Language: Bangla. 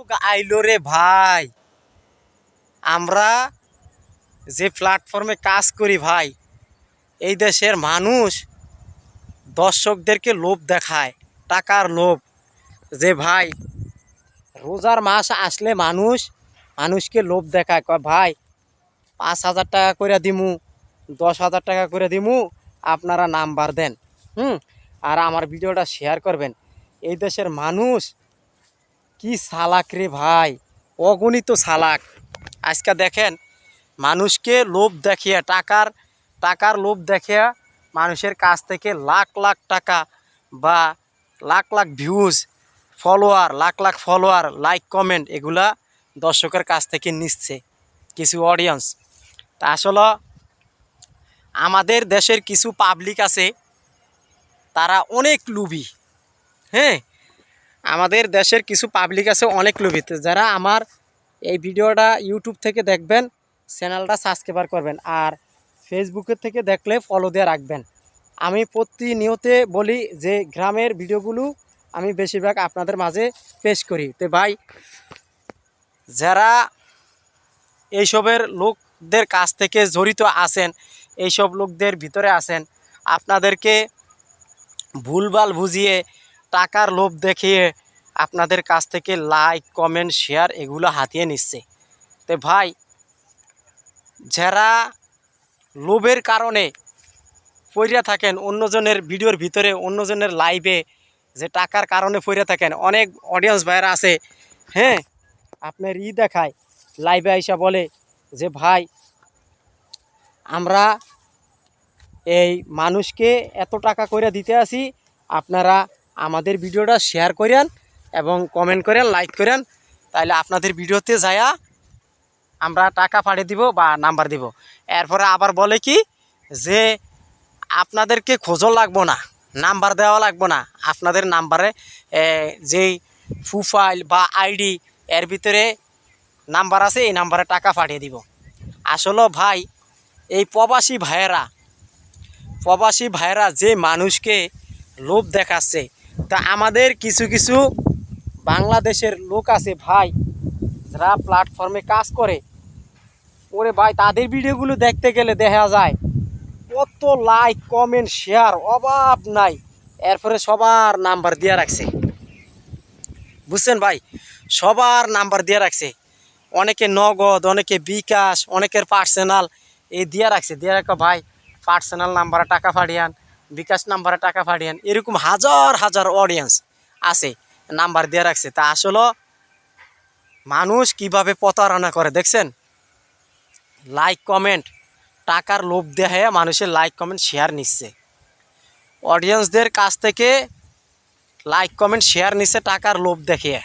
যুগ আইলো রে ভাই, আমরা যে প্ল্যাটফর্মে কাজ করি ভাই, এই দেশের মানুষ দর্শকদেরকে লোভ দেখায়, টাকার লোভ। যে ভাই রোজার মাস আসলে মানুষকে লোভ দেখায়, কয় ভাই 5,000 টাকা করে দিমু, 10,000 টাকা করে দিমু, আপনারা নাম্বার দেন, আর আমার ভিডিওটা শেয়ার করবেন। এই দেশের মানুষ কি চালাক রে ভাই, অগণিত চালাক। আজকে দেখেন, মানুষকে লোভ দেখিয়ে টাকার লোভ দেখিয়ে মানুষের কাছ থেকে লাখ লাখ টাকা বা lakh lakh views, lakh lakh follower, like comment এগুলা দর্শকের কাছ থেকে নিচ্ছে কিছু অডিয়েন্স। তা আসলে আমাদের দেশের কিছু পাবলিক আছে, তারা অনেক লোভী। হ্যাঁ, আমাদের দেশের কিছু পাবলিক আছে অনেক লোভী। যারা আমার এই ভিডিওটা ইউটিউব থেকে দেখবেন, চ্যানেলটা সাবস্ক্রাইব করবেন, আর ফেসবুকের থেকে দেখলে ফলো দিয়ে রাখবেন। আমি প্রতিনিয়তে বলি যে গ্রামের ভিডিওগুলো আমি বেশিরভাগ আপনাদের মাঝে পেশ করি। তো ভাই, যারা এইসবের লোকদের কাছ থেকে জড়িত আছেন, এইসব লোকদের ভিতরে আছেন, আপনাদেরকে ভুলভাল বুঝিয়ে টাকার লোভ দেখিয়ে আপনাদের কাছ থেকে লাইক কমেন্ট শেয়ার এগুলো হাতিয়ে নিচ্ছে। তো ভাই, যারা লোভের কারণে পইরা থাকেন অন্যজনের ভিডিওর ভিতরে, অন্যজনের লাইভে, যে টাকার কারণে পইরা থাকেন, অনেক অডিয়েন্স ভাইরা আছে, হ্যাঁ, আপনার দেখায় লাইভে আইসা বলে যে ভাই আমরা এই মানুষকে এত টাকা করে দিতে আসি, আপনারা আমাদের ভিডিওটা শেয়ার করেন এবং কমেন্ট করেন, লাইক করেন, তাহলে আপনাদের ভিডিওতে যায়া আমরা টাকা পাঠিয়ে দিব বা নাম্বার দিব। এরপরে আবার বলে কি যে আপনাদেরকে খোঁজও লাগবো না, নাম্বার দেওয়া লাগবো না, আপনাদের নাম্বারে যেই প্রোফাইল বা আইডি এর ভিতরে নাম্বার আছে, এই নাম্বারে টাকা পাঠিয়ে দিব। আসলে ভাই, এই প্রবাসী ভাইয়েরা যে মানুষকে লোভ দেখাচ্ছে, তা আমাদের কিছু কিছু বাংলাদেশের লোক আছে ভাই, যারা প্ল্যাটফর্মে কাজ করে, ওরে ভাই তাদের ভিডিওগুলো দেখতে গেলে দেখা যায় কত লাইক কমেন্ট শেয়ার অভাব নাই। এরপরে সবার নাম্বার দিয়ে রাখছে, বুঝছেন ভাই, সবার নাম্বার দিয়ে রাখছে, অনেকে নগদ, অনেকে বিকাশ, অনেকের পার্সোনাল এই দিয়ে রাখছে, দিয়ে রাখো ভাই পার্সোনাল নাম্বারে টাকা পাঠিয়ান, বিকাশ নাম্বারে টাকা পাঠিয়ান, এরকম হাজার হাজার অডিয়েন্স আছে, নাম্বার দিয়ে রাখছে। তা আসলে মানুষ কিভাবে প্রতারণা করে দেখছেন, লাইক কমেন্ট, টাকার লোভ দেখায় মানুষের লাইক কমেন্ট শেয়ার নিচ্ছে, অডিয়েন্সদের কাছ থেকে লাইক কমেন্ট শেয়ার নিচ্ছে টাকার লোভ দেখিয়ে।